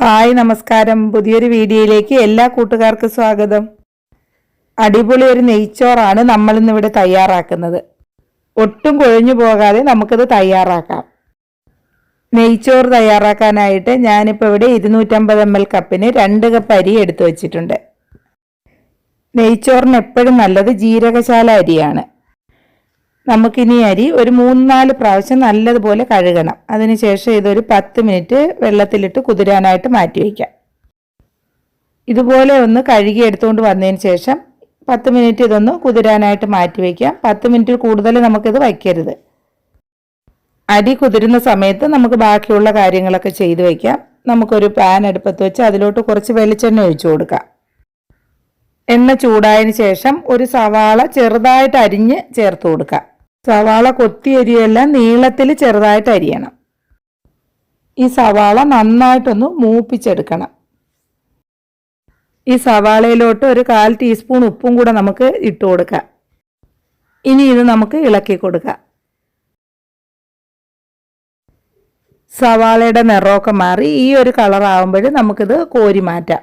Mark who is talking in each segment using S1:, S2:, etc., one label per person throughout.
S1: Hi നമസ്കാരം. പുതിയൊരു വീഡിയോയിലേക്ക് എല്ലാ കൂട്ടുകാർക്കും സ്വാഗതം. അടിപൊളി ഒരു നെയ്ച്ചോറാണ് നമ്മളിന്നിവിടെ തയ്യാറാക്കുന്നത്. ഒട്ടും കുഴഞ്ഞു പോകാതെ നമുക്കത് തയ്യാറാക്കാം. നെയ്ച്ചോറ് തയ്യാറാക്കാനായിട്ട് ഞാനിപ്പോൾ ഇവിടെ 250 ml കപ്പിന് 2 കപ്പ് അരി എടുത്തു വച്ചിട്ടുണ്ട്. നെയ്ച്ചോറിന് എപ്പോഴും നല്ലത് ജീരകശാല അരിയാണ്. നമുക്കിനി അരി ഒരു 3-4 പ്രാവശ്യം നല്ലതുപോലെ കഴുകണം. അതിനുശേഷം ഇതൊരു 10 മിനിറ്റ് വെള്ളത്തിലിട്ട് കുതിരാനായിട്ട് മാറ്റി വയ്ക്കാം. ഇതുപോലെ ഒന്ന് കഴുകി എടുത്തുകൊണ്ട് വന്നതിന് ശേഷം 10 മിനിറ്റ് ഇതൊന്ന് കുതിരാനായിട്ട് മാറ്റി വയ്ക്കാം. 10 മിനിറ്റിൽ കൂടുതൽ നമുക്കിത് വയ്ക്കരുത്. അരി കുതിരുന്ന സമയത്ത് നമുക്ക് ബാക്കിയുള്ള കാര്യങ്ങളൊക്കെ ചെയ്തു വയ്ക്കാം. നമുക്കൊരു പാൻ അടുപ്പത്ത് വെച്ച് അതിലോട്ട് കുറച്ച് വെളിച്ചെണ്ണ ഒഴിച്ചു കൊടുക്കാം. എണ്ണ ചൂടായതിന് ശേഷം ഒരു സവാള ചെറുതായിട്ട് അരിഞ്ഞ് ചേർത്ത് കൊടുക്കാം. സവാള കൊത്തി അരിയല്ല, നീളത്തിൽ ചെറുതായിട്ട് അരിയണം. ഈ സവാള നന്നായിട്ടൊന്ന് മൂപ്പിച്ചെടുക്കണം. ഈ സവാളയിലോട്ട് ഒരു 1/4 ടീസ്പൂൺ ഉപ്പും കൂടെ നമുക്ക് ഇട്ട് കൊടുക്കാം. ഇനി ഇത് നമുക്ക് ഇളക്കി കൊടുക്കാം. സവാളയുടെ നിറമൊക്കെ മാറി ഈ ഒരു കളറാകുമ്പോൾ നമുക്കിത് കോരി മാറ്റാം.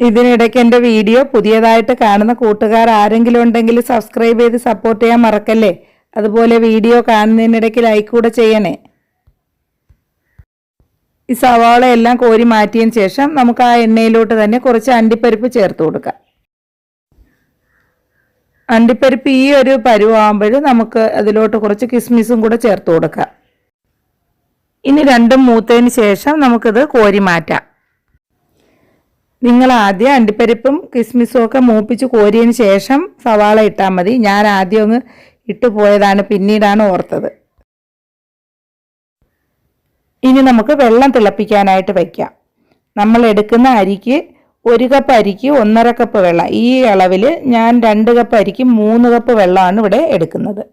S1: ഇതിനിടയ്ക്ക് എൻ്റെ വീഡിയോ പുതിയതായിട്ട് കാണുന്ന കൂട്ടുകാർ ആരെങ്കിലും ഉണ്ടെങ്കിൽ സബ്സ്ക്രൈബ് ചെയ്ത് സപ്പോർട്ട് ചെയ്യാൻ മറക്കല്ലേ. അതുപോലെ വീഡിയോ കാണുന്നതിനിടയ്ക്ക് ലൈക്ക് കൂടെ ചെയ്യണേ. ഈ സവാള എല്ലാം കോരി മാറ്റിയതിന് ശേഷം നമുക്ക് ആ എണ്ണയിലോട്ട് തന്നെ കുറച്ച് അണ്ടിപ്പരിപ്പ് ചേർത്ത് കൊടുക്കാം. അണ്ടിപ്പരിപ്പ് ഈ ഒരു പരുവാകുമ്പോൾ നമുക്ക് അതിലോട്ട് കുറച്ച് കിസ്മിസും കൂടെ ചേർത്ത് കൊടുക്കാം. ഇനി രണ്ടും മൂത്തതിന് ശേഷം നമുക്കിത് കോരി മാറ്റാം. നിങ്ങൾ ആദ്യം അണ്ടിപ്പരിപ്പും കിസ്മിസും ഒക്കെ മൂപ്പിച്ച് കോരിയതിന് ശേഷം സവാള ഇട്ടാൽ മതി. ഞാൻ ആദ്യം അങ്ങ് ഇട്ട് പോയതാണ്, പിന്നീടാണ് ഓർത്തത്. ഇനി നമുക്ക് വെള്ളം തിളപ്പിക്കാനായിട്ട് വയ്ക്കാം. നമ്മൾ എടുക്കുന്ന അരിക്ക് 1 കപ്പ് അരിക്ക് 1.5 കപ്പ് വെള്ളം. ഈ അളവിൽ ഞാൻ 2 കപ്പ് അരിക്ക് 3 കപ്പ് വെള്ളമാണ് ഇവിടെ എടുക്കുന്നത്.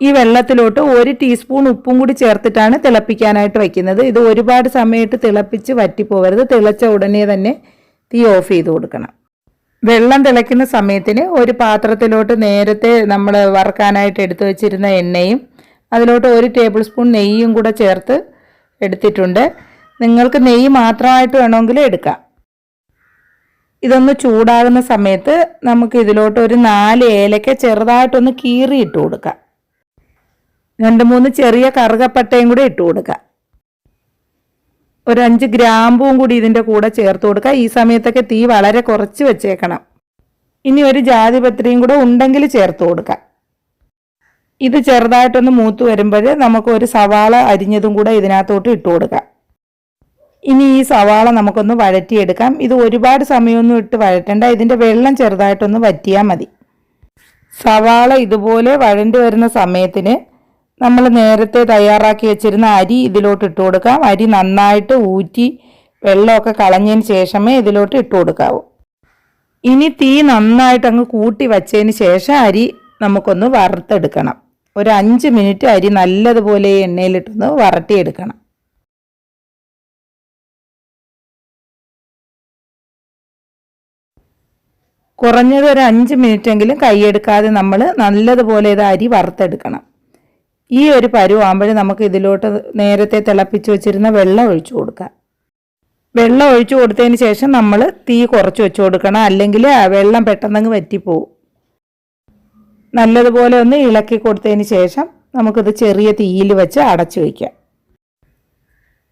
S1: ഈ വെള്ളത്തിലോട്ട് 1 ടീസ്പൂൺ ഉപ്പും കൂടി ചേർത്തിട്ടാണ് തിളപ്പിക്കാനായിട്ട് വയ്ക്കുന്നത്. ഇത് ഒരുപാട് സമയത്ത് തിളപ്പിച്ച് വറ്റിപ്പോകരുത്. തിളച്ച ഉടനെ തന്നെ തീ ഓഫ് ചെയ്ത് കൊടുക്കണം. വെള്ളം തിളയ്ക്കുന്ന സമയത്തിന് ഒരു പാത്രത്തിലോട്ട് നേരത്തെ നമ്മൾ വറുക്കാനായിട്ട് എടുത്തു വച്ചിരുന്ന എണ്ണയും അതിലോട്ട് 1 ടേബിൾ സ്പൂൺ നെയ്യും കൂടെ ചേർത്ത് എടുത്തിട്ടുണ്ട്. നിങ്ങൾക്ക് നെയ്യ് മാത്രമായിട്ട് വേണമെങ്കിൽ എടുക്കാം. ഇതൊന്ന് ചൂടാകുന്ന സമയത്ത് നമുക്ക് ഇതിലോട്ട് ഒരു 4 ഏലക്ക ചെറുതായിട്ടൊന്ന് കീറി ഇട്ട് കൊടുക്കാം. 2-3 ചെറിയ കറുകപ്പട്ടയും കൂടി ഇട്ട് കൊടുക്കുക. ഒരു 5 ഗ്രാമ്പും കൂടി ഇതിൻ്റെ കൂടെ ചേർത്ത് കൊടുക്കുക. ഈ സമയത്തൊക്കെ തീ വളരെ കുറച്ച് വെച്ചേക്കണം. ഇനി ഒരു ജാതിപത്രിയും കൂടെ ഉണ്ടെങ്കിൽ ചേർത്ത് കൊടുക്കുക. ഇത് ചെറുതായിട്ടൊന്ന് മൂത്ത് വരുമ്പോൾ നമുക്ക് ഒരു സവാള അരിഞ്ഞതും കൂടെ ഇതിനകത്തോട്ട് ഇട്ട് കൊടുക്കുക. ഇനി ഈ സവാള നമുക്കൊന്ന് വഴറ്റിയെടുക്കാം. ഇത് ഒരുപാട് സമയമൊന്നും ഇട്ട് വഴറ്റണ്ട. ഇതിൻ്റെ വെള്ളം ചെറുതായിട്ടൊന്ന് വറ്റിയാൽ മതി. സവാള ഇതുപോലെ വഴണ്ടി വരുന്ന സമയത്തിന് നമ്മൾ നേരത്തെ തയ്യാറാക്കി വെച്ചിരുന്ന അരി ഇതിലോട്ട് ഇട്ട് കൊടുക്കാം. അരി നന്നായിട്ട് ഊറ്റി വെള്ളമൊക്കെ കളഞ്ഞതിന് ശേഷമേ ഇതിലോട്ട് ഇട്ട് കൊടുക്കാവൂ. ഇനി തീ നന്നായിട്ട് അങ്ങ് കൂട്ടി വച്ചതിന് ശേഷം അരി നമുക്കൊന്ന് വറുത്തെടുക്കണം. ഒരു 5 മിനിറ്റ് അരി നല്ലതുപോലെ എണ്ണയിലിട്ടൊന്ന് വരട്ടിയെടുക്കണം. കുറഞ്ഞത് ഒരു 5 മിനിറ്റെങ്കിലും കൈയെടുക്കാതെ നമ്മൾ നല്ലതുപോലെ ഇത് അരി വറുത്തെടുക്കണം. ഈ ഒരു പരുവാകുമ്പോൾ നമുക്ക് ഇതിലോട്ട് നേരത്തെ തിളപ്പിച്ച് വെച്ചിരുന്ന വെള്ളം ഒഴിച്ചു കൊടുക്കാം. വെള്ളം ഒഴിച്ചു കൊടുത്തതിന് ശേഷം നമ്മൾ തീ കുറച്ച് വെച്ച് കൊടുക്കണം, അല്ലെങ്കിൽ ആ വെള്ളം പെട്ടെന്നങ്ങ് വറ്റിപ്പോവും. നല്ലതുപോലെ ഒന്ന് ഇളക്കി കൊടുത്തതിന് ശേഷം നമുക്കിത് ചെറിയ തീയിൽ വെച്ച് അടച്ചു വയ്ക്കാം.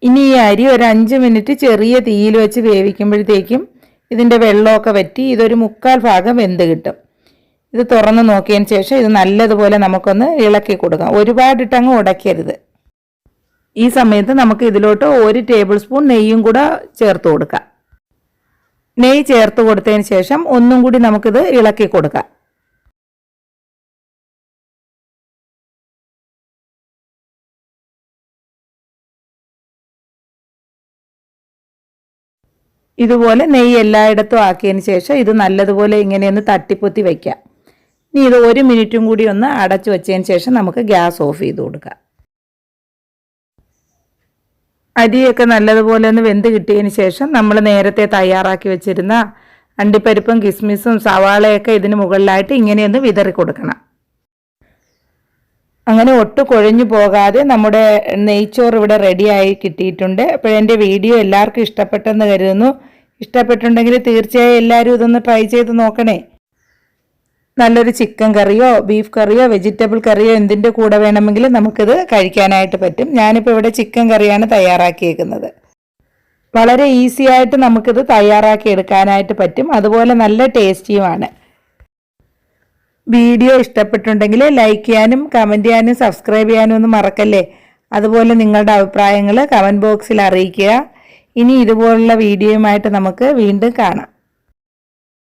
S1: ഇനി ഈ അരി ഒരു 5 മിനിറ്റ് ചെറിയ തീയിൽ വെച്ച് വേവിക്കുമ്പോഴത്തേക്കും ഇതിൻ്റെ വെള്ളമൊക്കെ വറ്റി ഇതൊരു 1/4 ഭാഗം വെന്ത് കിട്ടും. ഇത് തുറന്ന് നോക്കിയതിന് ശേഷം ഇത് നല്ലതുപോലെ നമുക്കൊന്ന് ഇളക്കി കൊടുക്കാം. ഒരുപാടിട്ടങ്ങ് ഉടയ്ക്കരുത്. ഈ സമയത്ത് നമുക്ക് ഇതിലോട്ട് 1 ടേബിൾ സ്പൂൺ നെയ്യും കൂടെ ചേർത്ത് കൊടുക്കാം. നെയ്യ് ചേർത്ത് കൊടുത്തതിന് ശേഷം ഒന്നും കൂടി നമുക്കിത് ഇളക്കി കൊടുക്കാം. ഇതുപോലെ നെയ്യ് എല്ലായിടത്തും ആക്കിയതിന് ശേഷം ഇത് നല്ലതുപോലെ ഇങ്ങനെയൊന്ന് തട്ടിപ്പൊത്തി വയ്ക്കാം. ഇനി ഇത് 1 മിനിറ്റും കൂടി ഒന്ന് അടച്ചു വെച്ചതിന് ശേഷം നമുക്ക് ഗ്യാസ് ഓഫ് ചെയ്ത് കൊടുക്കാം. അരിയൊക്കെ നല്ലതുപോലെ ഒന്ന് വെന്ത് കിട്ടിയതിന് ശേഷം നമ്മൾ നേരത്തെ തയ്യാറാക്കി വെച്ചിരുന്ന അണ്ടിപ്പരിപ്പും കിസ്മിസും സവാളയൊക്കെ ഇതിന് മുകളിലായിട്ട് ഇങ്ങനെയൊന്ന് വിതറി കൊടുക്കണം. അങ്ങനെ ഒട്ടും കുഴഞ്ഞു പോകാതെ നമ്മുടെ നെയ്ച്ചോറ് ഇവിടെ റെഡിയായി കിട്ടിയിട്ടുണ്ട്. അപ്പോൾ എൻ്റെ വീഡിയോ എല്ലാവർക്കും ഇഷ്ടപ്പെട്ടെന്ന് കരുതുന്നു. ഇഷ്ടപ്പെട്ടുണ്ടെങ്കിൽ തീർച്ചയായും എല്ലാവരും ഇതൊന്ന് ട്രൈ ചെയ്ത് നോക്കണേ. നല്ലൊരു ചിക്കൻ കറിയോ ബീഫ് കറിയോ വെജിറ്റബിൾ കറിയോ എന്തിൻ്റെ കൂടെ വേണമെങ്കിലും നമുക്കിത് കഴിക്കാനായിട്ട് പറ്റും. ഞാനിപ്പോൾ ഇവിടെ ചിക്കൻ കറിയാണ് തയ്യാറാക്കിയേക്കുന്നത്. വളരെ ഈസി ആയിട്ട് നമുക്കിത് തയ്യാറാക്കി എടുക്കാനായിട്ട് പറ്റും. അതുപോലെ നല്ല ടേസ്റ്റിയുമാണ്. വീഡിയോ ഇഷ്ടപ്പെട്ടുണ്ടെങ്കിൽ ലൈക്ക് ചെയ്യാനും കമൻറ്റ് ചെയ്യാനും സബ്സ്ക്രൈബ് ചെയ്യാനും ഒന്നും മറക്കല്ലേ. അതുപോലെ നിങ്ങളുടെ അഭിപ്രായങ്ങൾ കമൻറ്റ് ബോക്സിൽ അറിയിക്കുക. ഇനി ഇതുപോലുള്ള വീഡിയോയുമായിട്ട് നമുക്ക് വീണ്ടും കാണാം.